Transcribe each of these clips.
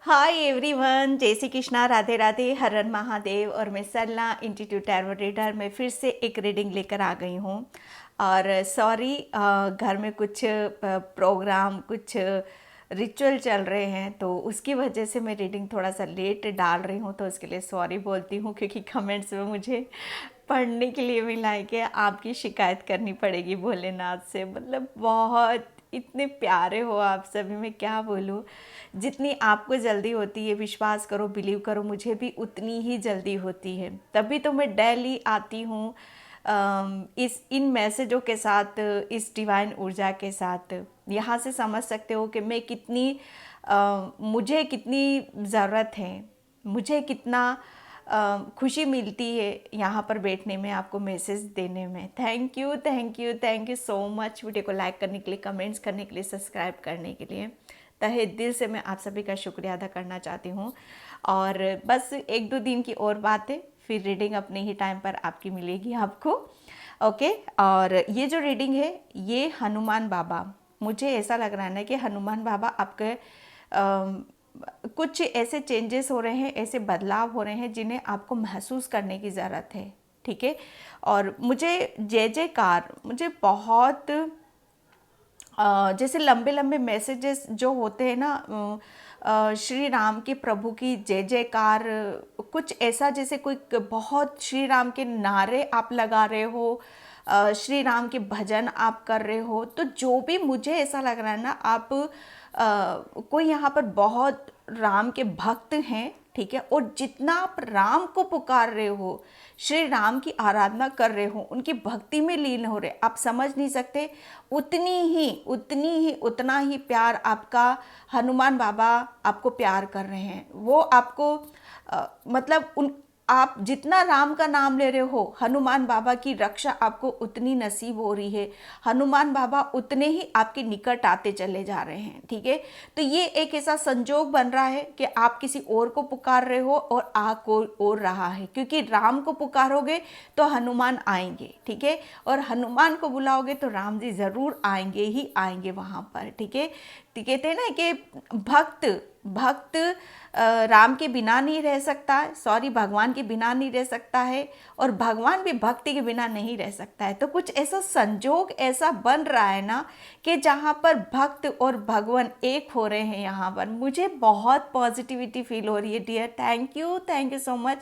Hi everyone, जय श्री कृष्णा, राधे राधे, हर हर महादेव। और मैं सरला इंस्टीट्यूट टैरो रीडर में फिर से एक रीडिंग लेकर आ गई हूँ। और सॉरी, घर में कुछ प्रोग्राम, कुछ रिचुअल चल रहे हैं, तो उसकी वजह से मैं रीडिंग थोड़ा सा लेट डाल रही हूँ, तो उसके लिए सॉरी बोलती हूँ। क्योंकि कमेंट्स में मुझे पढ़ने के लिए मिला है कि आपकी शिकायत करनी पड़ेगी भोलेनाथ से। मतलब बहुत इतने प्यारे हो आप सभी, मैं क्या बोलूँ। जितनी आपको जल्दी होती है, विश्वास करो, बिलीव करो, मुझे भी उतनी ही जल्दी होती है। तभी तो मैं डेली आती हूँ इस इन मैसेजों के साथ, इस डिवाइन ऊर्जा के साथ। यहाँ से समझ सकते हो कि मैं कितनी मुझे कितनी ज़रूरत है, मुझे कितना खुशी मिलती है यहाँ पर बैठने में, आपको मैसेज देने में। Thank you, thank you, thank you so much. Video को लाइक करने के लिए, कमेंट्स करने के लिए, सब्सक्राइब करने के लिए तहे दिल से मैं आप सभी का शुक्रिया अदा करना चाहती हूँ। और बस एक दो दिन की और बात है, फिर रीडिंग अपने ही टाइम पर आपकी मिलेगी आपको। ओके। और ये जो रीडिंग है ये हनुमान बाबा, मुझे ऐसा लग रहा है ना कि हनुमान बाबा आपके कुछ ऐसे चेंजेस हो रहे हैं, ऐसे बदलाव हो रहे हैं जिन्हें आपको महसूस करने की ज़रूरत है। ठीक है। और मुझे जय जयकार, मुझे बहुत जैसे लंबे लंबे मैसेजेस जो होते हैं ना, श्री राम के प्रभु की जय जयकार, कुछ ऐसा जैसे कोई बहुत श्री राम के नारे आप लगा रहे हो, श्री राम के भजन आप कर रहे हो, तो जो भी मुझे ऐसा लग रहा है ना, आप कोई यहाँ पर बहुत राम के भक्त हैं। ठीक है। और जितना आप राम को पुकार रहे हो, श्री राम की आराधना कर रहे हो, उनकी भक्ति में लीन हो रहे, आप समझ नहीं सकते। उतना ही प्यार आपका हनुमान बाबा आपको प्यार कर रहे हैं। वो आपको मतलब उन आप जितना राम का नाम ले रहे हो, हनुमान बाबा की रक्षा आपको उतनी नसीब हो रही है। हनुमान बाबा उतने ही आपके निकट आते चले जा रहे हैं। ठीक है। तो ये एक ऐसा संजोग बन रहा है कि आप किसी और को पुकार रहे हो और आ कोई और रहा है, क्योंकि राम को पुकारोगे तो हनुमान आएंगे। ठीक है। और हनुमान को बुलाओगे तो राम जी जरूर आएंगे ही आएंगे वहां पर। ठीक है। तो कहते हैं ना कि भक्त भक्त राम के बिना नहीं रह सकता, सॉरी, भगवान के बिना नहीं रह सकता है, और भगवान भी भक्ति के बिना नहीं रह सकता है। तो कुछ ऐसा संजोग ऐसा बन रहा है ना कि जहाँ पर भक्त और भगवान एक हो रहे हैं। यहाँ पर मुझे बहुत पॉजिटिविटी फील हो रही है dear. Thank you so much.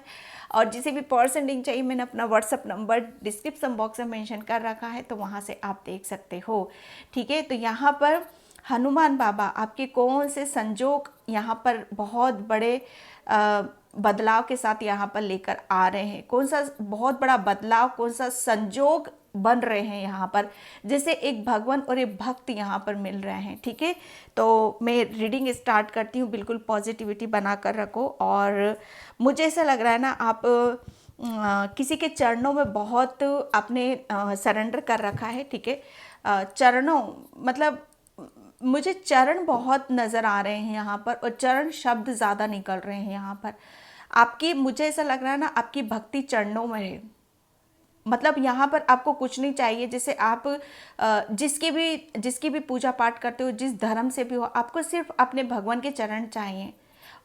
और जिसे भी पर्सन चाहिए, मैंने अपना व्हाट्सअप नंबर डिस्क्रिप्शन बॉक्स में मेंशन कर रखा है, तो वहाँ से आप देख सकते हो। ठीक है। तो यहाँ पर हनुमान बाबा आपके कौन से संजोग यहाँ पर बहुत बड़े बदलाव के साथ यहाँ पर लेकर आ रहे हैं, कौन सा बहुत बड़ा बदलाव, कौन सा संजोग बन रहे हैं यहाँ पर, जैसे एक भगवान और एक भक्त यहाँ पर मिल रहे हैं। ठीक है। तो मैं रीडिंग स्टार्ट करती हूँ। बिल्कुल पॉजिटिविटी बना कर रखो। और मुझे ऐसा लग रहा है ना, आप किसी के चरणों में बहुत आपने सरेंडर कर रखा है। ठीक है। चरणों मतलब मुझे चरण बहुत नज़र आ रहे हैं यहाँ पर, और चरण शब्द ज़्यादा निकल रहे हैं यहाँ पर आपकी। मुझे ऐसा लग रहा है ना, आपकी भक्ति चरणों में है। मतलब यहाँ पर आपको कुछ नहीं चाहिए। जैसे आप जिसकी भी पूजा पाठ करते हो, जिस धर्म से भी हो, आपको सिर्फ अपने भगवान के चरण चाहिए।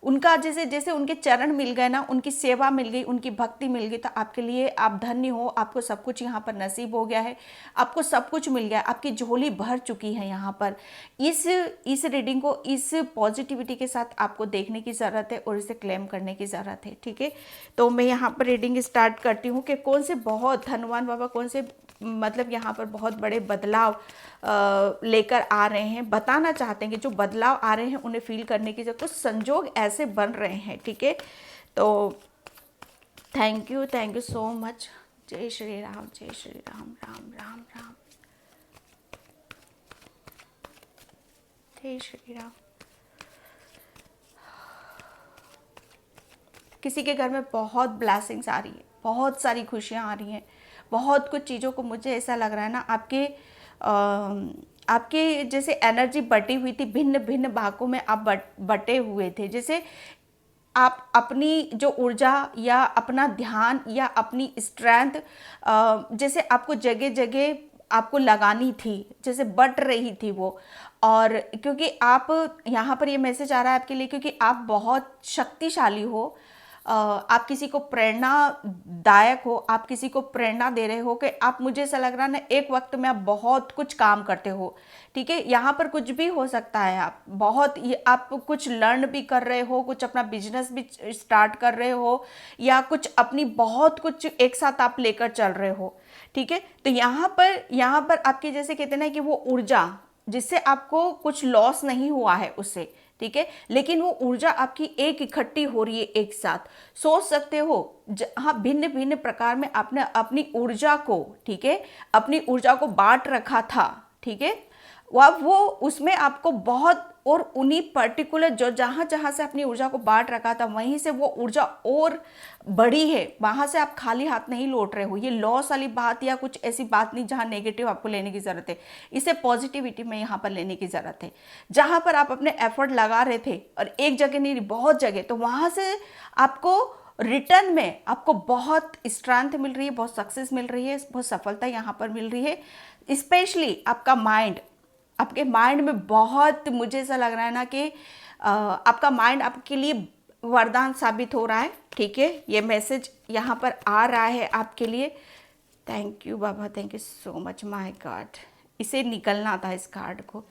उनका जैसे जैसे उनके चरण मिल गए ना, उनकी सेवा मिल गई, उनकी भक्ति मिल गई, तो आपके लिए आप धन्य हो। आपको सब कुछ यहाँ पर नसीब हो गया है, आपको सब कुछ मिल गया, आपकी झोली भर चुकी है यहाँ पर। इस रीडिंग को इस पॉजिटिविटी के साथ आपको देखने की ज़रूरत है और इसे क्लेम करने की ज़रूरत है। ठीक है। तो मैं यहाँ पर रीडिंग स्टार्ट करती हूँ कि कौन से बहुत हनुमान बाबा कौन से मतलब यहाँ पर बहुत बड़े बदलाव लेकर आ रहे हैं, बताना चाहते हैं कि जो बदलाव आ रहे हैं उन्हें फील करने की, जो कुछ संजोग ऐसे बन रहे हैं। ठीक है। तो थैंक यू सो मच। जय श्री राम, जय श्री राम, राम राम राम, जय श्री राम। किसी के घर में बहुत ब्लेसिंग्स आ रही है, बहुत सारी खुशियाँ आ रही हैं, बहुत कुछ चीज़ों को मुझे ऐसा लग रहा है ना, आपके जैसे एनर्जी बटी हुई थी, भिन्न भिन्न भागों में आप बटे हुए थे। जैसे आप अपनी जो ऊर्जा या अपना ध्यान या अपनी स्ट्रेंथ, जैसे आपको जगह जगह आपको लगानी थी, जैसे बट रही थी वो। और क्योंकि आप यहाँ पर ये मैसेज आ रहा है आपके लिए, क्योंकि आप बहुत शक्तिशाली हो, आप किसी को प्रेरणादायक हो, आप किसी को प्रेरणा दे रहे हो कि आप, मुझे ऐसा लग रहा है ना, एक वक्त में आप बहुत कुछ काम करते हो। ठीक है, यहाँ पर कुछ भी हो सकता है, आप बहुत ये आप कुछ लर्न भी कर रहे हो, कुछ अपना बिजनेस भी स्टार्ट कर रहे हो, या कुछ अपनी बहुत कुछ एक साथ आप लेकर चल रहे हो। ठीक है, तो यहाँ पर आपके, जैसे कहते हैं ना कि वो ऊर्जा जिससे आपको कुछ लॉस नहीं हुआ है उससे, ठीक है, लेकिन वो ऊर्जा आपकी एक इकट्ठी हो रही है एक साथ। सोच सकते हो हाँ, भिन्न भिन्न प्रकार में आपने अपनी ऊर्जा को, ठीक है, अपनी ऊर्जा को बांट रखा था। ठीक है, वो उसमें आपको बहुत, और उन्हीं पर्टिकुलर जो जहाँ जहाँ से अपनी ऊर्जा को बांट रखा था वहीं से वो ऊर्जा और बड़ी है, वहाँ से आप खाली हाथ नहीं लौट रहे हो। ये लॉस वाली बात या कुछ ऐसी बात नहीं जहाँ नेगेटिव आपको लेने की ज़रूरत है, इसे पॉजिटिविटी में यहाँ पर लेने की ज़रूरत है। जहाँ पर आप अपने एफर्ट लगा रहे थे और एक जगह नहीं बहुत जगह, तो वहाँ से आपको रिटर्न में आपको बहुत स्ट्रेंथ मिल रही है, बहुत सक्सेस मिल रही है, बहुत सफलता यहाँ पर मिल रही है। स्पेशली आपका माइंड, आपके माइंड में बहुत, मुझे ऐसा लग रहा है ना कि आपका माइंड आपके लिए वरदान साबित हो रहा है। ठीक है, ये मैसेज यहाँ पर आ रहा है आपके लिए। Thank you Baba, thank you so much my God. इसे निकलना था इस कार्ड को।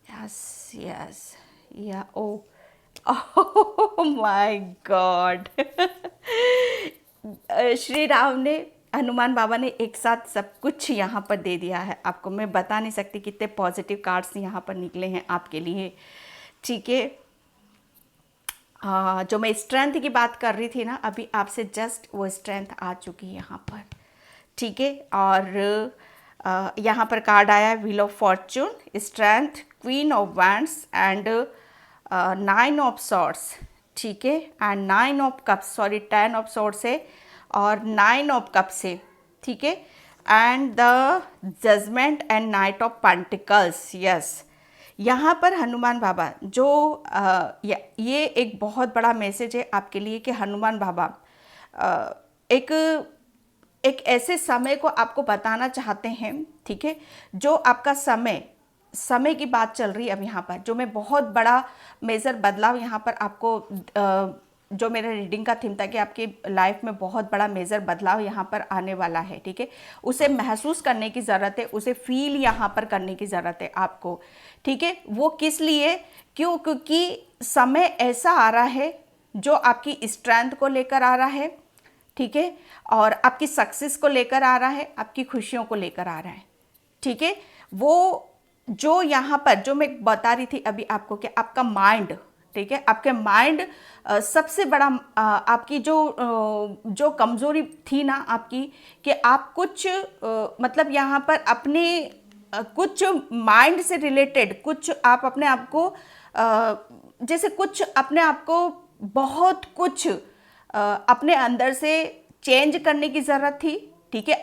यस यस, या oh my God. Shri Ram ने, हनुमान बाबा ने एक साथ सब कुछ यहाँ पर दे दिया है आपको। मैं बता नहीं सकती कितने पॉजिटिव कार्ड्स यहाँ पर निकले हैं आपके लिए। ठीक है, जो मैं स्ट्रेंथ की बात कर रही थी ना अभी आपसे, जस्ट वो स्ट्रेंथ आ चुकी है यहाँ पर। ठीक है, और यहाँ पर कार्ड आया wheel of fortune, strength, queen of wands and 9 of swords. ठीक है, and 9 of cups, sorry 10 of swords है और 9 ऑफ कप्स है। ठीक है, and the judgement and knight of pentacles. Yes, यहाँ पर हनुमान बाबा जो ये एक बहुत बड़ा मैसेज है आपके लिए कि हनुमान बाबा एक ऐसे समय को आपको बताना चाहते हैं। ठीक है, जो आपका समय की बात चल रही है अब यहाँ पर, जो मैं बहुत बड़ा मेजर बदलाव यहाँ पर आपको, जो मेरा रीडिंग का थीम था कि आपकी लाइफ में बहुत बड़ा मेजर बदलाव यहाँ पर आने वाला है। ठीक है, उसे महसूस करने की ज़रूरत है, उसे फील यहाँ पर करने की ज़रूरत है आपको। ठीक है, वो किस लिए, क्यों, क्योंकि समय ऐसा आ रहा है जो आपकी स्ट्रेंथ को लेकर आ रहा है। ठीक है, और आपकी सक्सेस को लेकर आ रहा है, आपकी खुशियों को लेकर आ रहा है। ठीक है, वो जो यहाँ पर जो मैं बता रही थी अभी आपको कि आपका माइंड, ठीक है, आपके माइंड सबसे बड़ा, आपकी जो कमज़ोरी थी ना आपकी, कि आप कुछ मतलब यहाँ पर अपने कुछ माइंड से रिलेटेड कुछ आप अपने आप को जैसे कुछ अपने आप को बहुत कुछ अपने अंदर से चेंज करने की ज़रूरत थी। ठीक है,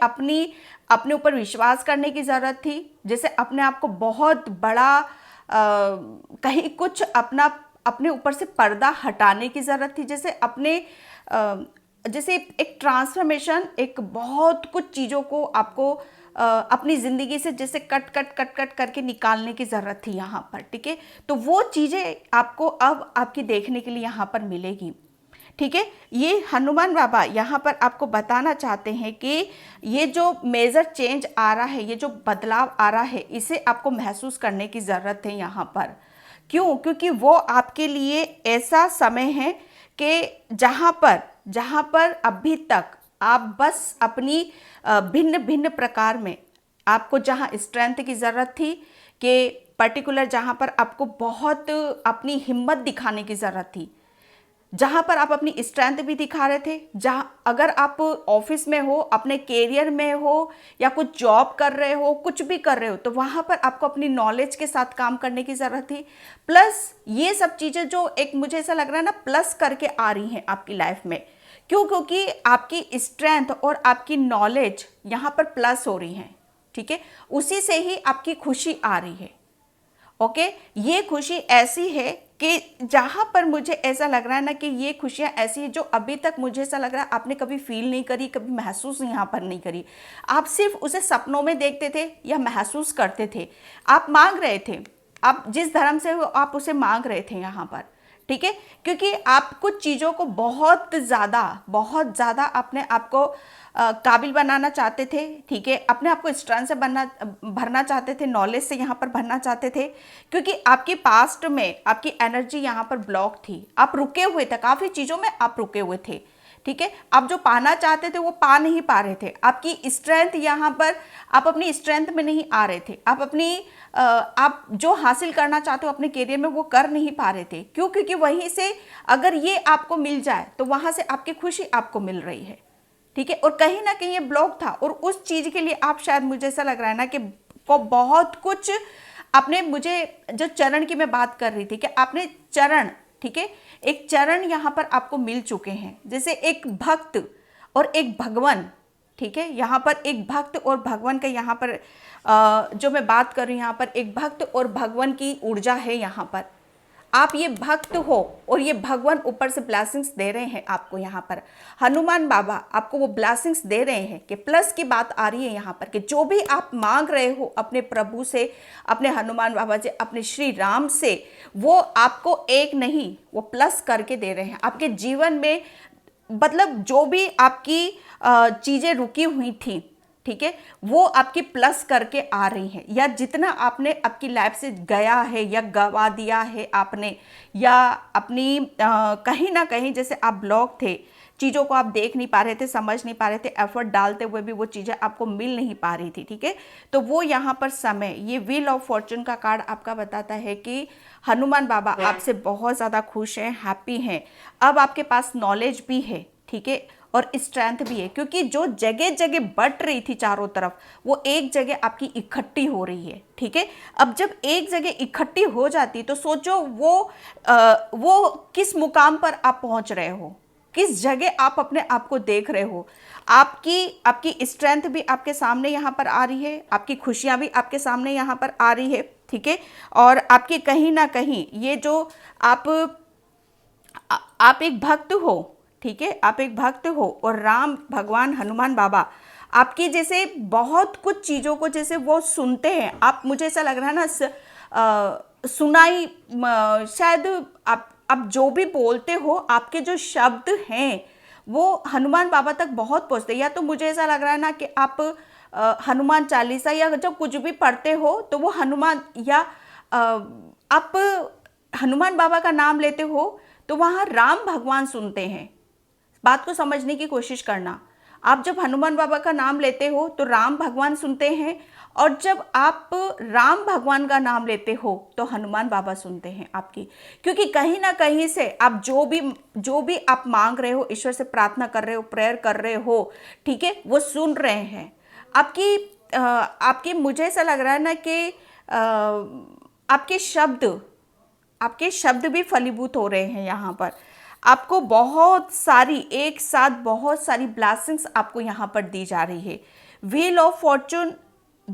अपने ऊपर विश्वास करने की ज़रूरत थी, जैसे अपने आप को बहुत बड़ा कहीं कुछ अपने ऊपर से पर्दा हटाने की ज़रूरत थी, जैसे एक ट्रांसफॉर्मेशन, एक बहुत कुछ चीज़ों को आपको अपनी ज़िंदगी से जैसे कट कट करके निकालने की ज़रूरत थी यहाँ पर। ठीक है, तो वो चीज़ें आपको अब आपकी देखने के लिए यहाँ पर मिलेगी। ठीक है, ये हनुमान बाबा यहाँ पर आपको बताना चाहते हैं कि ये जो मेजर चेंज आ रहा है, ये जो बदलाव आ रहा है, इसे आपको महसूस करने की ज़रूरत है यहाँ पर। क्यों? क्योंकि वो आपके लिए ऐसा समय है कि जहाँ पर अभी तक आप बस अपनी भिन्न भिन्न प्रकार में आपको जहाँ स्ट्रेंथ की ज़रूरत थी, कि पर्टिकुलर जहाँ पर आपको बहुत अपनी हिम्मत दिखाने की ज़रूरत थी, जहाँ पर आप अपनी स्ट्रेंथ भी दिखा रहे थे, जहाँ अगर आप ऑफिस में हो, अपने कैरियर में हो, या कुछ जॉब कर रहे हो, कुछ भी कर रहे हो, तो वहाँ पर आपको अपनी नॉलेज के साथ काम करने की ज़रूरत थी। प्लस ये सब चीज़ें जो एक मुझे ऐसा लग रहा है ना प्लस करके आ रही हैं आपकी लाइफ में। क्यों? क्योंकि आपकी स्ट्रेंथ और आपकी नॉलेज यहाँ पर प्लस हो रही हैं। ठीक है, उसी से ही आपकी खुशी आ रही है। ओके, ये खुशी ऐसी है कि जहाँ पर मुझे ऐसा लग रहा है ना कि ये खुशियाँ ऐसी हैं जो अभी तक मुझे ऐसा लग रहा है आपने कभी फील नहीं करी, कभी महसूस यहाँ पर नहीं करी। आप सिर्फ उसे सपनों में देखते थे या महसूस करते थे। आप मांग रहे थे, आप जिस धर्म से हो आप उसे मांग रहे थे यहाँ पर, ठीक है, क्योंकि आप कुछ चीज़ों को बहुत ज़्यादा अपने आप को काबिल बनाना चाहते थे, ठीक है, अपने आप को स्ट्रेंथ से भरना चाहते थे, नॉलेज से यहाँ पर भरना चाहते थे, क्योंकि आपकी पास्ट में आपकी एनर्जी यहाँ पर ब्लॉक थी। आप रुके हुए थे, काफ़ी चीज़ों में आप रुके हुए थे, ठीक है। आप जो पाना चाहते थे वो पा नहीं पा रहे थे। आपकी स्ट्रेंथ यहाँ पर, आप अपनी स्ट्रेंथ में नहीं आ रहे थे। आप जो हासिल करना चाहते हो अपने करियर में वो कर नहीं पा रहे थे। क्यों? क्योंकि वहीं से अगर ये आपको मिल जाए तो वहां से आपकी खुशी आपको मिल रही है, ठीक है। और कहीं ना कहीं ये ब्लॉक था, और उस चीज के लिए आप शायद, मुझे ऐसा लग रहा है ना कि को बहुत कुछ आपने, मुझे जो चरण की मैं बात कर रही थी कि आपने चरण, ठीक है, एक चरण यहाँ पर आपको मिल चुके हैं, जैसे एक भक्त और एक भगवान, ठीक है। यहाँ पर एक भक्त और भगवान का यहाँ पर जो मैं बात कर रही हूँ, यहाँ पर एक भक्त और भगवान की ऊर्जा है। यहाँ पर आप ये भक्त हो और ये भगवान ऊपर से ब्लेसिंग्स दे रहे हैं आपको। यहाँ पर हनुमान बाबा आपको वो ब्लेसिंग्स दे रहे हैं कि प्लस की बात आ रही है यहाँ पर कि जो भी आप मांग रहे हो अपने प्रभु से, अपने हनुमान बाबा से, अपने श्री राम से, वो आपको एक नहीं, वो प्लस करके दे रहे हैं आपके जीवन में। मतलब जो भी आपकी चीज़ें रुकी हुई थी, ठीक है, वो आपकी प्लस करके आ रही हैं। या जितना आपने आपकी लाइफ से गया है या गवा दिया है आपने, या अपनी कहीं ना कहीं जैसे आप ब्लॉक थे, चीज़ों को आप देख नहीं पा रहे थे, समझ नहीं पा रहे थे, एफर्ट डालते हुए भी वो चीज़ें आपको मिल नहीं पा रही थी, ठीक है। तो वो यहाँ पर समय, ये व्हील ऑफ फॉर्चून का कार्ड आपका बताता है कि हनुमान बाबा आपसे बहुत ज़्यादा खुश हैं, हैप्पी हैं। अब आपके पास नॉलेज भी है, ठीक है, और स्ट्रेंथ भी है, क्योंकि जो जगह जगह बट रही थी चारों तरफ, वो एक जगह आपकी इकट्ठी हो रही है, ठीक है। अब जब एक जगह इकट्ठी हो जाती तो सोचो वो किस मुकाम पर आप पहुंच रहे हो, किस जगह आप अपने आप को देख रहे हो। आपकी स्ट्रेंथ भी आपके सामने यहाँ पर आ रही है, आपकी खुशियाँ भी आपके सामने यहाँ पर आ रही है, ठीक है। और आपके कहीं ना कहीं ये जो आप एक भक्त हो, ठीक है, आप एक भक्त हो, और राम भगवान हनुमान बाबा आपकी जैसे बहुत कुछ चीज़ों को जैसे वो सुनते हैं। आप, मुझे ऐसा लग रहा है ना सुनाई, शायद आप जो भी बोलते हो, आपके जो शब्द हैं वो हनुमान बाबा तक बहुत पहुँचते हैं। या तो मुझे ऐसा लग रहा है ना कि आप हनुमान चालीसा या जब कुछ भी पढ़ते हो तो वो हनुमान, या आप हनुमान बाबा का नाम लेते हो तो वहाँ राम भगवान सुनते हैं। बात को समझने की कोशिश करना। आप जब हनुमान बाबा का नाम लेते हो तो राम भगवान सुनते हैं, और जब आप राम भगवान का नाम लेते हो तो हनुमान बाबा सुनते हैं आपकी। क्योंकि कहीं ना कहीं से आप जो भी आप मांग रहे हो, ईश्वर से प्रार्थना कर रहे हो, प्रेयर कर रहे हो, ठीक है, वो सुन रहे हैं आपकी मुझे ऐसा लग रहा है ना कि आपके शब्द भी फलीभूत हो रहे हैं। यहाँ पर आपको बहुत सारी, एक साथ बहुत सारी ब्लेसिंग्स आपको यहाँ पर दी जा रही है। व्हील ऑफ फॉर्चून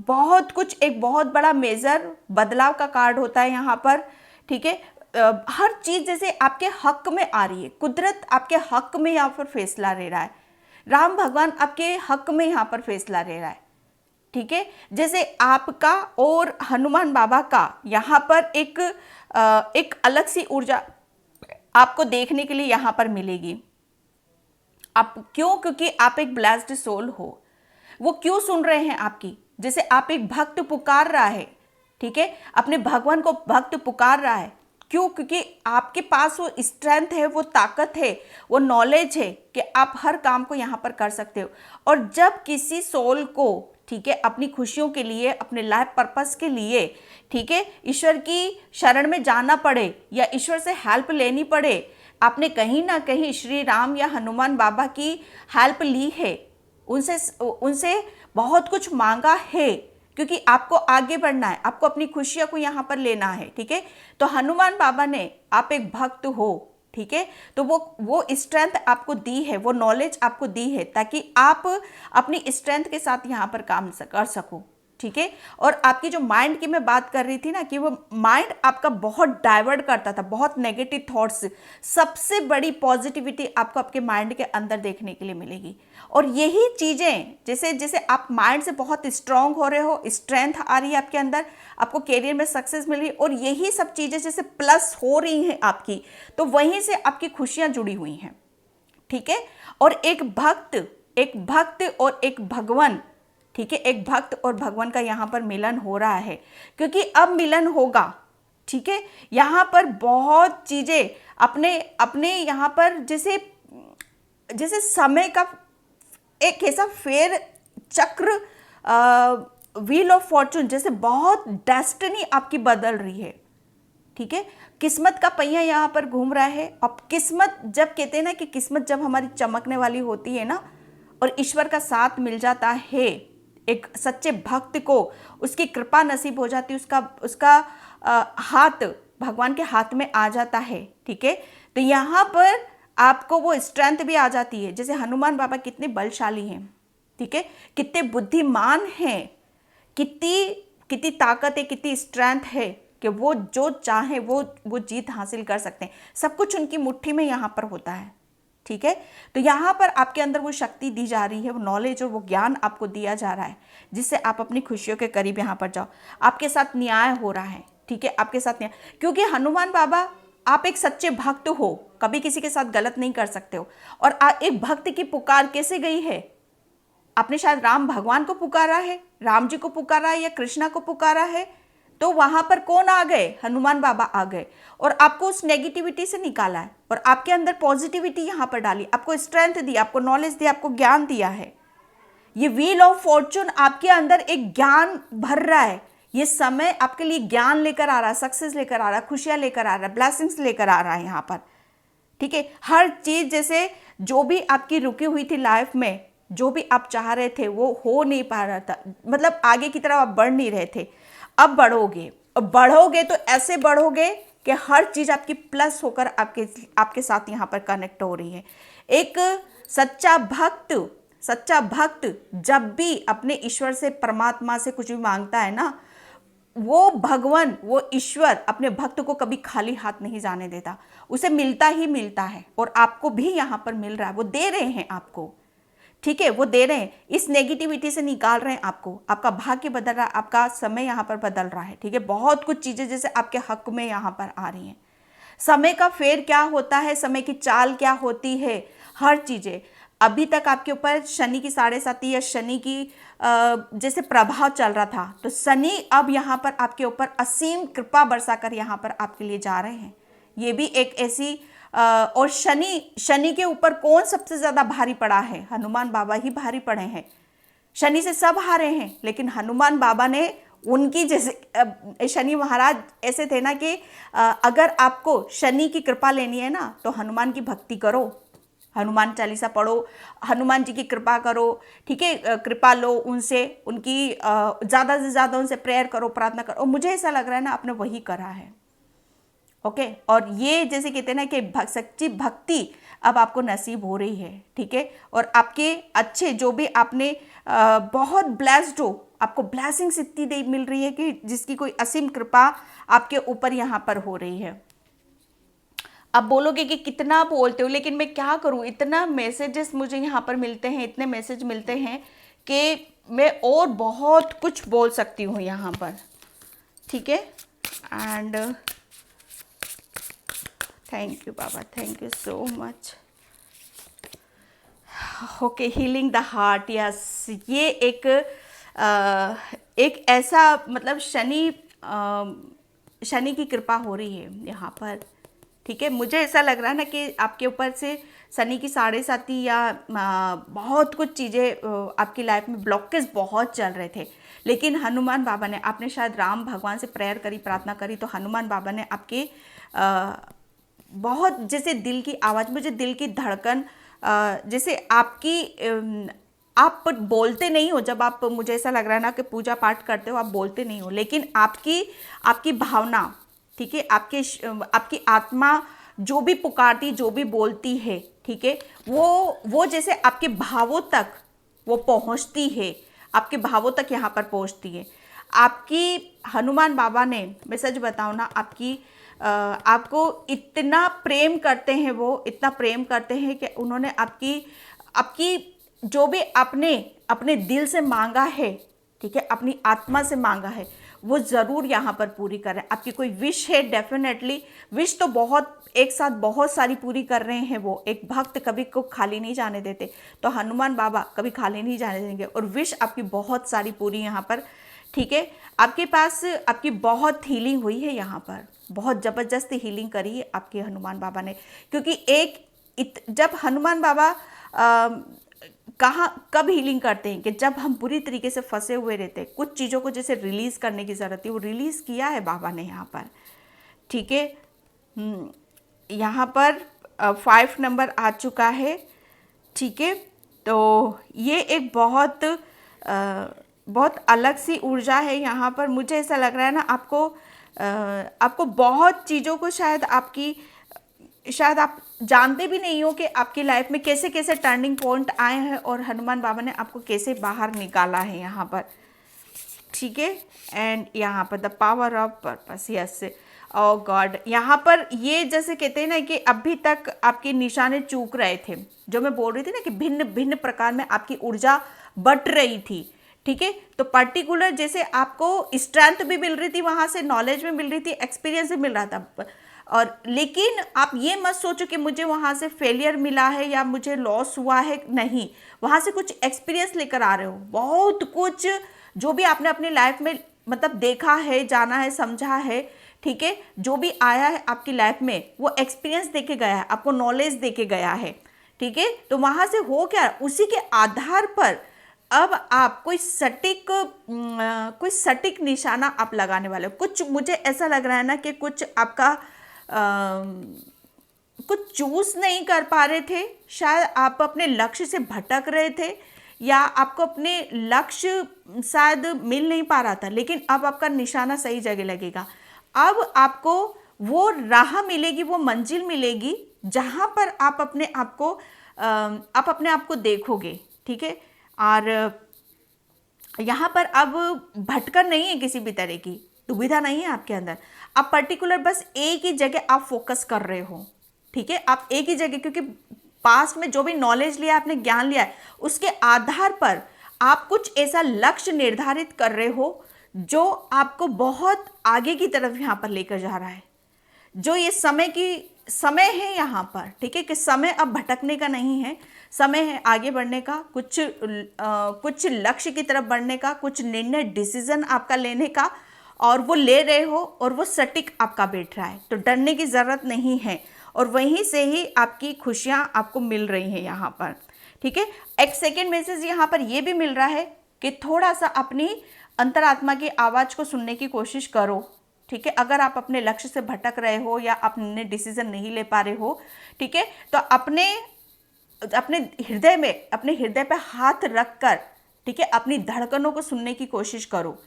बहुत कुछ, एक बहुत बड़ा मेजर बदलाव का कार्ड होता है यहाँ पर, ठीक है। हर चीज़ जैसे आपके हक में आ रही है, कुदरत आपके हक में यहाँ पर फैसला ले रहा है, राम भगवान आपके हक में यहाँ पर फैसला ले रहा है, ठीक है। जैसे आपका और हनुमान बाबा का यहाँ पर एक अलग सी ऊर्जा आपको देखने के लिए यहाँ पर मिलेगी। आप क्यों? क्योंकि आप एक ब्लेस्ड सोल हो। वो क्यों सुन रहे हैं आपकी? जैसे आप एक भक्त पुकार रहा है, ठीक है, अपने भगवान को भक्त पुकार रहा है। क्यों? क्योंकि आपके पास वो स्ट्रेंथ है, वो ताकत है, वो नॉलेज है कि आप हर काम को यहाँ पर कर सकते हो। और जब किसी सोल को, ठीक है, अपनी खुशियों के लिए, अपने लाइफ पर्पस के लिए, ठीक है, ईश्वर की शरण में जाना पड़े या ईश्वर से हेल्प लेनी पड़े, आपने कहीं ना कहीं श्री राम या हनुमान बाबा की हेल्प ली है, उनसे बहुत कुछ मांगा है, क्योंकि आपको आगे बढ़ना है, आपको अपनी खुशियों को यहाँ पर लेना है, ठीक है। तो हनुमान बाबा ने, आप एक भक्त हो, ठीक है, तो वो स्ट्रेंथ आपको दी है, वो नॉलेज आपको दी है, ताकि आप अपनी स्ट्रेंथ के साथ यहाँ पर काम कर सको, ठीक है। और आपकी जो माइंड की मैं बात कर रही थी ना, कि वो माइंड आपका बहुत डाइवर्ट करता था, बहुत नेगेटिव थॉट्स, सबसे बड़ी पॉजिटिविटी आपको आपके माइंड के अंदर देखने के लिए मिलेगी। और यही चीज़ें जैसे जैसे आप माइंड से बहुत स्ट्रांग हो रहे हो, स्ट्रेंथ आ रही है आपके अंदर, आपको कैरियर में सक्सेस मिल रही है, और यही सब चीज़ें जैसे प्लस हो रही हैं आपकी, तो वहीं से आपकी खुशियाँ जुड़ी हुई हैं, ठीक है। और एक भक्त और एक भगवान, ठीक है, एक भक्त और भगवान का यहाँ पर मिलन हो रहा है, क्योंकि अब मिलन होगा, ठीक है। यहाँ पर बहुत चीज़ें अपने अपने यहाँ पर जैसे जैसे समय का एक ऐसा फेर चक्र, व्हील ऑफ फॉर्चून, जैसे बहुत डेस्टिनी आपकी बदल रही है, ठीक है। किस्मत का पहिया यहाँ पर घूम रहा है। अब किस्मत, जब कहते हैं ना कि किस्मत जब हमारी चमकने वाली होती है ना, और ईश्वर का साथ मिल जाता है, एक सच्चे भक्त को उसकी कृपा नसीब हो जाती है, उसका हाथ भगवान के हाथ में आ जाता है, ठीक है। तो यहाँ पर आपको वो स्ट्रेंथ भी आ जाती है। जैसे हनुमान बाबा कितने बलशाली हैं, ठीक है, कितने बुद्धिमान हैं, कितनी कितनी ताकत है, कितनी स्ट्रेंथ है कि वो जो चाहे वो जीत हासिल कर सकते हैं। सब कुछ उनकी मुट्ठी में यहाँ पर होता है, ठीक है। तो यहाँ पर आपके अंदर वो शक्ति दी जा रही है, वो नॉलेज और वो ज्ञान आपको दिया जा रहा है, जिससे आप अपनी खुशियों के करीब यहाँ पर जाओ। आपके साथ न्याय हो रहा है, ठीक है, आपके साथ न्याय, क्योंकि हनुमान बाबा, आप एक सच्चे भक्त हो, कभी किसी के साथ गलत नहीं कर सकते हो। और एक भक्त की पुकार कैसे गई है, आपने शायद राम भगवान को पुकारा है, राम जी को पुकारा है, या कृष्णा को पुकारा है, तो वहां पर कौन आ गए, हनुमान बाबा आ गए, और आपको उस नेगेटिविटी से निकाला है, और आपके अंदर पॉजिटिविटी यहाँ पर डाली, आपको स्ट्रेंथ दी, आपको नॉलेज दी, आपको ज्ञान दिया है। ये व्हील ऑफ फॉर्चून आपके अंदर एक ज्ञान भर रहा है। ये समय आपके लिए ज्ञान लेकर आ रहा है, सक्सेस लेकर आ रहा है, खुशियां लेकर आ रहा है, ब्लेसिंग्स लेकर आ रहा है यहाँ पर, ठीक है। हर चीज, जैसे जो भी आपकी रुकी हुई थी लाइफ में, जो भी आप चाह रहे थे वो हो नहीं पा रहा था, मतलब आगे की तरफ आप बढ़ नहीं रहे थे, अब बढ़ोगे, और बढ़ोगे तो ऐसे बढ़ोगे कि हर चीज आपकी प्लस होकर आपके साथ यहाँ पर कनेक्ट हो रही है। एक सच्चा भक्त जब भी अपने ईश्वर से, परमात्मा से कुछ भी मांगता है ना, वो भगवान, वो ईश्वर अपने भक्त को कभी खाली हाथ नहीं जाने देता, उसे मिलता ही मिलता है। और आपको भी यहाँ पर मिल रहा है, वो दे रहे हैं आपको, ठीक है, वो दे रहे हैं, इस नेगेटिविटी से निकाल रहे हैं आपको, आपका भाग्य बदल रहा है, आपका समय यहाँ पर बदल रहा है, ठीक है। बहुत कुछ चीज़ें जैसे आपके हक में यहाँ पर आ रही हैं। समय का फेर क्या होता है, समय की चाल क्या होती है, हर चीज़ें। अभी तक आपके ऊपर शनि की 7.5 या शनि की जैसे प्रभाव चल रहा था, तो शनि अब यहाँ पर आपके ऊपर असीम कृपा बरसाकर यहाँ पर आपके लिए जा रहे हैं। ये भी एक ऐसी और शनि के ऊपर कौन सबसे ज्यादा भारी पड़ा है, हनुमान बाबा ही भारी पड़े हैं। शनि से सब हारे हैं, लेकिन हनुमान बाबा ने उनकी, जैसे शनि महाराज ऐसे थे ना कि अगर आपको शनि की कृपा लेनी है ना, तो हनुमान की भक्ति करो, हनुमान चालीसा पढ़ो, हनुमान जी की कृपा करो, ठीक है, कृपा लो उनसे, उनकी ज़्यादा से ज़्यादा उनसे प्रेयर करो, प्रार्थना करो। और मुझे ऐसा लग रहा है ना, आपने वही करा है, ओके। और ये जैसे कहते हैं ना कि सच्ची भक्ति अब आपको नसीब हो रही है, ठीक है। और आपके अच्छे जो भी आपने बहुत ब्लेस्ड हो, आपको ब्लेसिंग्स इतनी दे मिल रही है कि जिसकी कोई असीम कृपा आपके ऊपर यहाँ पर हो रही है। अब बोलोगे कि कितना बोलते हो, लेकिन मैं क्या करूं, इतना मैसेजेस मुझे यहाँ पर मिलते हैं, इतने मैसेज मिलते हैं कि मैं और बहुत कुछ बोल सकती हूँ यहाँ पर, ठीक है। And thank you Baba, thank you so much. Okay, healing the heart, yes, ये एक ऐसा मतलब शनि की कृपा हो रही है यहाँ पर, ठीक है। मुझे ऐसा लग रहा है ना कि आपके ऊपर से शनि की 7.5 या बहुत कुछ चीज़ें आपकी लाइफ में ब्लॉकेज बहुत चल रहे थे, लेकिन हनुमान बाबा ने, आपने शायद राम भगवान से प्रेयर करी, प्रार्थना करी, तो हनुमान बाबा ने आपके बहुत, जैसे दिल की आवाज़, मुझे दिल की धड़कन, जैसे आप बोलते नहीं हो, जब आप, मुझे ऐसा लग रहा है ना कि पूजा पाठ करते हो, आप बोलते नहीं हो, लेकिन आपकी भावना, ठीक है, आपकी आत्मा जो भी पुकारती, जो भी बोलती है, ठीक है, वो जैसे आपके भावों तक वो पहुंचती है, आपके भावों तक यहाँ पर पहुँचती है। आपकी हनुमान बाबा ने, मैं सच बताऊँ ना, आपको इतना प्रेम करते हैं, वो इतना प्रेम करते हैं कि उन्होंने आपकी आपकी जो भी आपने अपने दिल से मांगा है, ठीक है, अपनी आत्मा से मांगा है, वो ज़रूर यहाँ पर पूरी कर रहे हैं। आपकी कोई विश है, डेफिनेटली विश तो बहुत एक साथ बहुत सारी पूरी कर रहे हैं। वो एक भक्त कभी को खाली नहीं जाने देते, तो हनुमान बाबा कभी खाली नहीं जाने देंगे, और विश आपकी बहुत सारी पूरी यहाँ पर, ठीक है। आपके पास आपकी बहुत हीलिंग हुई है, यहाँ पर बहुत ज़बरदस्त हीलिंग करी है आपके हनुमान बाबा ने, क्योंकि जब हनुमान बाबा कहाँ कब हीलिंग करते हैं कि जब हम बुरी तरीके से फंसे हुए रहते हैं, कुछ चीज़ों को जैसे रिलीज़ करने की ज़रूरत है, वो रिलीज़ किया है बाबा ने यहाँ पर, ठीक है। यहाँ पर 5 नंबर आ चुका है, ठीक है। तो ये एक बहुत अलग सी ऊर्जा है यहाँ पर। मुझे ऐसा लग रहा है ना, आपको बहुत चीज़ों को शायद आप जानते भी नहीं हो कि आपकी लाइफ में कैसे कैसे टर्निंग पॉइंट आए हैं और हनुमान बाबा ने आपको कैसे बाहर निकाला है यहाँ पर, ठीक है। एंड यहाँ पर the power of purpose, yes, oh God, यहाँ पर ये जैसे कहते हैं ना कि अभी तक आपके निशाने चूक रहे थे, जो मैं बोल रही थी ना कि भिन्न भिन्न प्रकार में आपकी ऊर्जा बट रही थी, ठीक है। तो पर्टिकुलर जैसे आपको स्ट्रेंथ भी मिल रही थी, वहाँ से नॉलेज भी मिल रही थी, एक्सपीरियंस भी मिल रहा था, और लेकिन आप ये मत सोचो कि मुझे वहाँ से फेलियर मिला है या मुझे लॉस हुआ है, नहीं, वहाँ से कुछ एक्सपीरियंस लेकर आ रहे हो। बहुत कुछ जो भी आपने अपनी लाइफ में मतलब देखा है, जाना है, समझा है, ठीक है, जो भी आया है आपकी लाइफ में, वो एक्सपीरियंस देके गया है, आपको नॉलेज देके गया है, ठीक है। तो वहाँ से हो क्या, उसी के आधार पर अब आप कोई सटीक निशाना आप लगाने वाले हो। कुछ मुझे ऐसा लग रहा है ना कि कुछ आपका कुछ चूज नहीं कर पा रहे थे, शायद आप अपने लक्ष्य से भटक रहे थे, या आपको अपने लक्ष्य शायद मिल नहीं पा रहा था, लेकिन अब आपका निशाना सही जगह लगेगा। अब आपको वो राह मिलेगी, वो मंजिल मिलेगी जहाँ पर आप अपने आप को देखोगे, ठीक है। और यहाँ पर अब भटकर नहीं है, किसी भी तरह की दुविधा नहीं है आपके अंदर। आप पर्टिकुलर बस एक ही जगह आप फोकस कर रहे हो, ठीक है। आप एक ही जगह, क्योंकि पास्ट में जो भी नॉलेज लिया, आपने ज्ञान लिया है, उसके आधार पर आप कुछ ऐसा लक्ष्य निर्धारित कर रहे हो जो आपको बहुत आगे की तरफ यहाँ पर लेकर जा रहा है। जो ये समय है यहाँ पर, ठीक है, कि समय अब भटकने का नहीं है, समय है आगे बढ़ने का, कुछ लक्ष्य की तरफ बढ़ने का, कुछ निर्णय, डिसीजन आपका लेने का, और वो ले रहे हो और वो सटीक आपका बैठ रहा है, तो डरने की ज़रूरत नहीं है, और वहीं से ही आपकी खुशियाँ आपको मिल रही हैं यहाँ पर, ठीक है। एक सेकेंड मैसेज यहाँ पर ये भी मिल रहा है कि थोड़ा सा अपनी अंतरात्मा की आवाज़ को सुनने की कोशिश करो, ठीक है। अगर आप अपने लक्ष्य से भटक रहे हो या अपने डिसीजन नहीं ले पा रहे हो, ठीक है, तो अपने हृदय पे हाथ रख कर, ठीक है, अपनी धड़कनों को सुनने की कोशिश करो,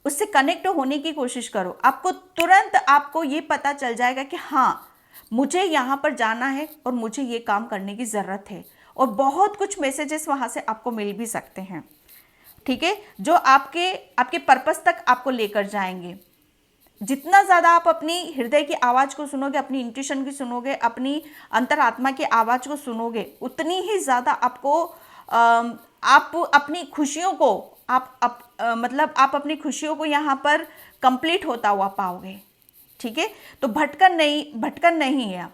उससे कनेक्ट होने की कोशिश करो। आपको तुरंत आपको ये पता चल जाएगा कि हाँ, मुझे यहाँ पर जाना है और मुझे ये काम करने की ज़रूरत है, और बहुत कुछ मैसेजेस वहाँ से आपको मिल भी सकते हैं, ठीक है, जो आपके पर्पस तक आपको लेकर जाएंगे। जितना ज़्यादा आप अपनी हृदय की आवाज़ को सुनोगे, अपनी इंट्यूशन की सुनोगे, अपनी अंतरात्मा की आवाज़ को सुनोगे, उतनी ही ज़्यादा आपको आप अपनी खुशियों को मतलब आप अपनी खुशियों को यहाँ पर कंप्लीट होता हुआ पाओगे, ठीक है। तो भटकन नहीं है आप,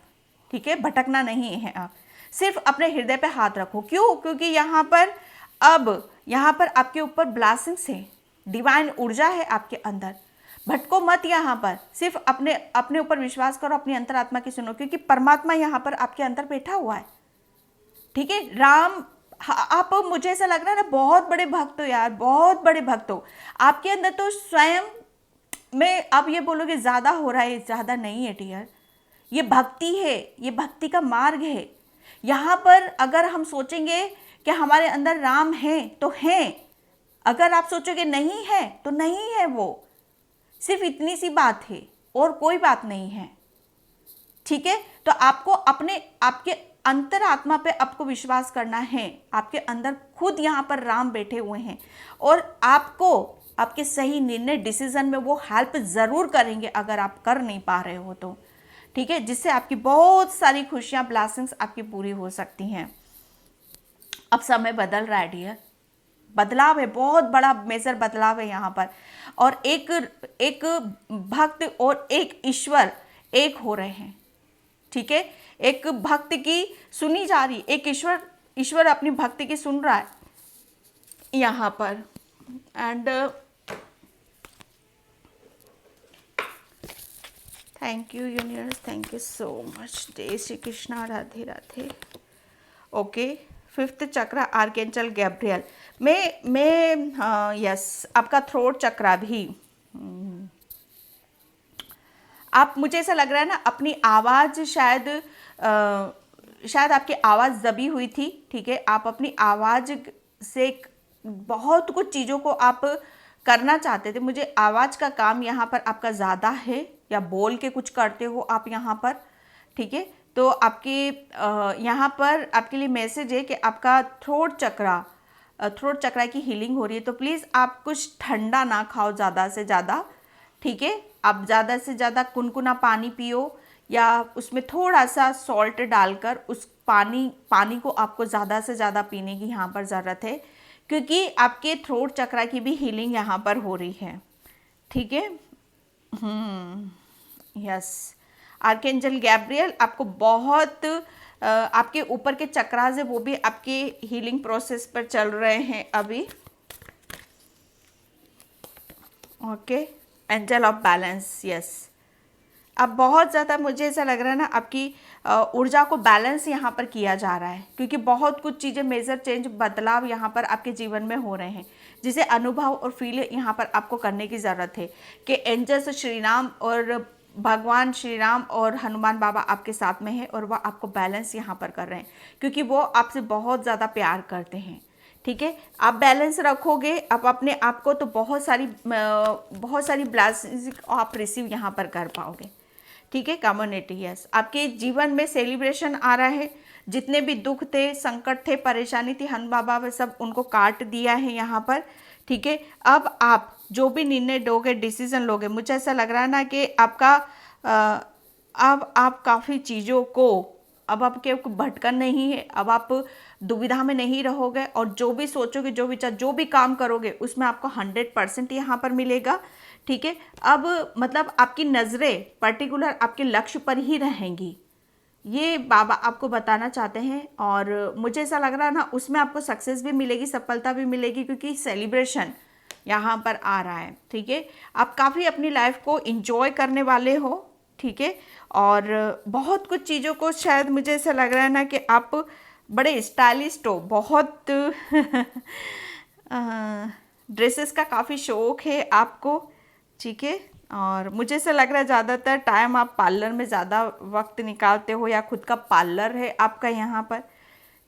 ठीक है, भटकना नहीं है आप, सिर्फ अपने हृदय पे हाथ रखो। क्यों? क्योंकि यहाँ पर आपके ऊपर ब्लेसिंग्स है, डिवाइन ऊर्जा है आपके अंदर। भटको मत, यहाँ पर सिर्फ अपने ऊपर विश्वास करो, अपनी अंतरात्मा की सुनो, क्योंकि परमात्मा यहाँ पर आपके अंदर बैठा हुआ है, ठीक है। राम, आप, मुझे ऐसा लग रहा है ना, बहुत बड़े भक्त हो यार, बहुत बड़े भक्त हो आपके अंदर। तो स्वयं में आप ये बोलोगे ज़्यादा हो रहा है, ज़्यादा नहीं है डियर, ये भक्ति है, ये भक्ति का मार्ग है। यहाँ पर अगर हम सोचेंगे कि हमारे अंदर राम है तो हैं, अगर आप सोचोगे नहीं है तो नहीं है, वो सिर्फ इतनी सी बात है और कोई बात नहीं है, ठीक है। तो आपको अंतरात्मा पे आपको विश्वास करना है। आपके अंदर खुद यहाँ पर राम बैठे हुए हैं और आपको आपके सही निर्णय डिसीजन में वो हेल्प ज़रूर करेंगे अगर आप कर नहीं पा रहे हो तो, ठीक है, जिससे आपकी बहुत सारी खुशियाँ, ब्लेसिंग्स आपकी पूरी हो सकती हैं। अब समय बदल रहा है डियर, बदलाव है, बहुत बड़ा मेजर बदलाव है यहाँ पर। और एक एक भक्त और एक ईश्वर एक हो रहे हैं, ठीक है। एक भक्त की सुनी जा रही, एक ईश्वर अपनी भक्ति की सुन रहा है यहाँ पर। And thank you universe, thank you so much. जय श्री कृष्णा, राधे राधे। ओके, फिफ्थ चक्र आर्केंजल गैब्रियल में यस, आपका थ्रोट चक्रा भी आप, मुझे ऐसा लग रहा है ना, अपनी आवाज़ शायद आपकी आवाज़ दबी हुई थी, ठीक है। आप अपनी आवाज़ से बहुत कुछ चीज़ों को आप करना चाहते थे। मुझे आवाज़ का काम यहाँ पर आपका ज़्यादा है, या बोल के कुछ करते हो आप यहाँ पर, ठीक है। तो आपके यहाँ पर आपके लिए मैसेज है कि आपका थ्रोट चक्रा की हीलिंग हो रही है। तो प्लीज़ आप कुछ ठंडा ना खाओ ज़्यादा से ज़्यादा, ठीक है। आप ज़्यादा से ज़्यादा कुनकुना पानी पियो, या उसमें थोड़ा सा सॉल्ट डालकर उस पानी को आपको ज़्यादा से ज़्यादा पीने की यहाँ पर ज़रूरत है, क्योंकि आपके थ्रोट चक्रा की भी हीलिंग यहाँ पर हो रही है, ठीक है। यस, आर्केंजल गैब्रियल आपको बहुत आपके ऊपर के चक्रास है वो भी आपके हीलिंग प्रोसेस पर चल रहे हैं अभी। Okay, angel of balance, yes. अब बहुत ज़्यादा मुझे ऐसा लग रहा है ना, आपकी ऊर्जा को बैलेंस यहाँ पर किया जा रहा है, क्योंकि बहुत कुछ चीज़ें, मेजर चेंज, बदलाव यहाँ पर आपके जीवन में हो रहे हैं, जिसे अनुभव और फील यहाँ पर आपको करने की ज़रूरत है कि एंजल्स श्री राम और भगवान श्री राम और हनुमान बाबा आपके साथ में है और वह आपको बैलेंस यहाँ पर कर रहे हैं, क्योंकि वो आपसे बहुत ज़्यादा प्यार करते हैं, ठीक है। आप बैलेंस रखोगे आप अपने आप को, तो बहुत सारी ब्लेसिंग्स आप रिसीव यहाँ पर कर पाओगे, ठीक है। कम्युनिटी, यस, आपके जीवन में सेलिब्रेशन आ रहा है। जितने भी दुख थे, संकट थे, परेशानी थी, हनुमान बाबा ने सब उनको काट दिया है यहाँ पर, ठीक है। अब आप जो भी निर्णय दोगे, डिसीजन लोगे, मुझे ऐसा लग रहा है ना कि आपका अब आप काफ़ी चीज़ों को, अब आपके भटकन नहीं है, अब आप दुविधा में नहीं रहोगे, और जो भी सोचोगे, जो भी काम करोगे, उसमें आपको 100% यहाँ पर मिलेगा, ठीक है। अब मतलब आपकी नज़रें पर्टिकुलर आपके लक्ष्य पर ही रहेंगी, ये बाबा आपको बताना चाहते हैं। और मुझे ऐसा लग रहा है ना, उसमें आपको सक्सेस भी मिलेगी, सफलता भी मिलेगी, क्योंकि सेलिब्रेशन यहाँ पर आ रहा है, ठीक है। आप काफ़ी अपनी लाइफ को इंजॉय करने वाले हो, ठीक है। और बहुत कुछ चीज़ों को, शायद मुझे ऐसा लग रहा है ना कि आप बड़े स्टाइलिस्ट हो, बहुत ड्रेसेस का काफ़ी शौक है आपको, ठीक है। और मुझे ऐसा लग रहा है ज़्यादातर टाइम आप पार्लर में ज़्यादा वक्त निकालते हो, या खुद का पार्लर है आपका यहाँ पर,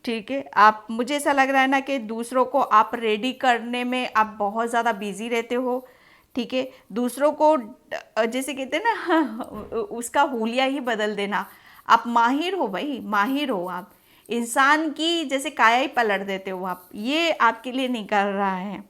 ठीक है। आप, मुझे ऐसा लग रहा है ना कि दूसरों को आप रेडी करने में आप बहुत ज़्यादा बिजी रहते हो, ठीक है। दूसरों को जैसे कहते हैं ना उसका हुलिया ही बदल देना, आप माहिर हो भाई, माहिर हो आप, इंसान की जैसे काया ही पलट देते हो आप, ये आपके लिए नहीं कर रहा है,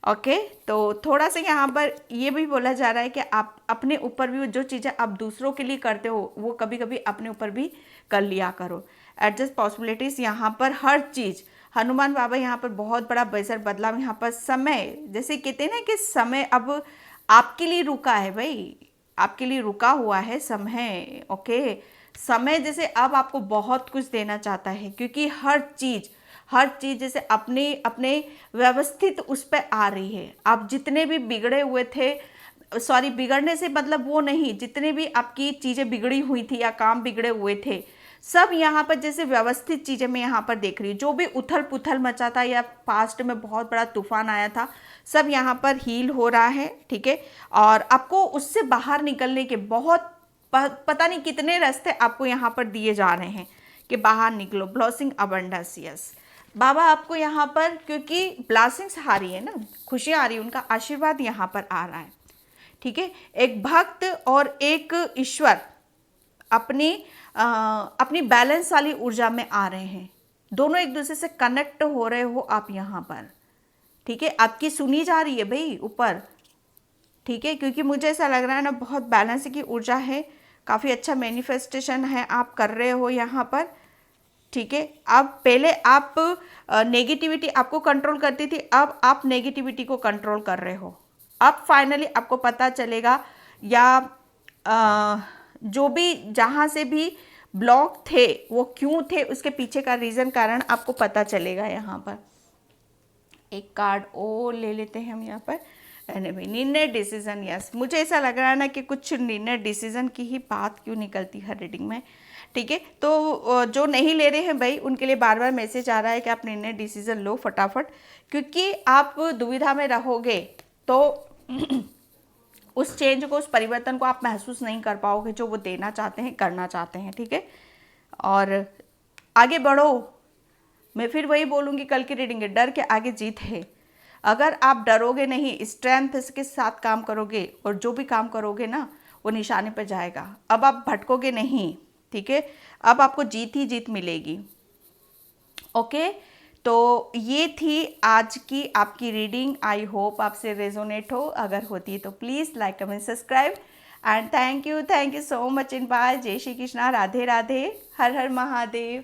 ओके। तो थोड़ा सा यहाँ पर ये भी बोला जा रहा है कि आप अपने ऊपर भी जो चीज़ें आप दूसरों के लिए करते हो, वो कभी कभी अपने ऊपर भी कर लिया करो। एडजस्ट पॉसिबिलिटीज़ यहाँ पर हर चीज़, हनुमान बाबा यहाँ पर बहुत बड़ा बेसर बदलाव यहाँ पर। समय, जैसे कहते हैं ना कि समय अब आपके लिए रुका है भाई, आपके लिए रुका हुआ है समय, ओके। समय जैसे अब आपको बहुत कुछ देना चाहता है, क्योंकि हर चीज़ जैसे अपने अपने व्यवस्थित उस पर आ रही है। आप जितने भी बिगड़े हुए थे, सॉरी, बिगड़ने से मतलब वो नहीं, जितने भी आपकी चीज़ें बिगड़ी हुई थी या काम बिगड़े हुए थे, सब यहाँ पर जैसे व्यवस्थित चीज़ें मैं यहाँ पर देख रही हूँ। जो भी उथल पुथल मचा था या पास्ट में बहुत बड़ा तूफान आया था, सब यहाँ पर हील हो रहा है, ठीक है। और आपको उससे बाहर निकलने के बहुत पता नहीं कितने रास्ते आपको यहाँ पर दिए जा रहे हैं कि बाहर निकलो। ब्लॉसिंग अबंडेंस, यस, बाबा आपको यहाँ पर, क्योंकि ब्लॉसिंग्स आ रही है ना, खुशियाँ आ रही है, उनका आशीर्वाद यहाँ पर आ रहा है, ठीक है। एक भक्त और एक ईश्वर अपनी बैलेंस वाली ऊर्जा में आ रहे हैं, दोनों एक दूसरे से कनेक्ट हो रहे हो आप यहाँ पर, ठीक है। आपकी सुनी जा रही है भाई ऊपर, ठीक है, क्योंकि मुझे ऐसा लग रहा है ना बहुत बैलेंस की ऊर्जा है, काफ़ी अच्छा मैनिफेस्टेशन है आप कर रहे हो यहाँ पर, ठीक है। अब पहले आप नेगेटिविटी आपको कंट्रोल करती थी, अब आप नेगेटिविटी को कंट्रोल कर रहे हो। अब फाइनली आपको पता चलेगा, या जो भी जहाँ से भी ब्लॉक थे वो क्यों थे, उसके पीछे का रीज़न कारण आपको पता चलेगा। यहाँ पर एक कार्ड और ले लेते हैं हम यहाँ पर, निर्णय डिसीजन। यस, मुझे ऐसा लग रहा है ना कि कुछ निर्णय डिसीजन की ही बात क्यों निकलती है रीडिंग में, ठीक है। तो जो नहीं ले रहे हैं भाई उनके लिए बार बार मैसेज आ रहा है कि आप निर्णय डिसीजन लो फटाफट, क्योंकि आप दुविधा में रहोगे तो उस चेंज को, उस परिवर्तन को आप महसूस नहीं कर पाओगे जो वो देना चाहते हैं, करना चाहते हैं, ठीक है। और आगे बढ़ो, मैं फिर वही बोलूँगी कल की रीडिंग है, डर के आगे जीत है। अगर आप डरोगे नहीं, स्ट्रेंथ के साथ काम करोगे और जो भी काम करोगे ना वो निशाने पर जाएगा। अब आप भटकोगे नहीं, ठीक है, अब आपको जीत ही जीत मिलेगी। ओके, तो ये थी आज की आपकी रीडिंग। आई होप आपसे रेजोनेट हो, अगर होती है तो please like comment subscribe and thank you so much in by. जय श्री कृष्णा, राधे राधे, हर हर महादेव।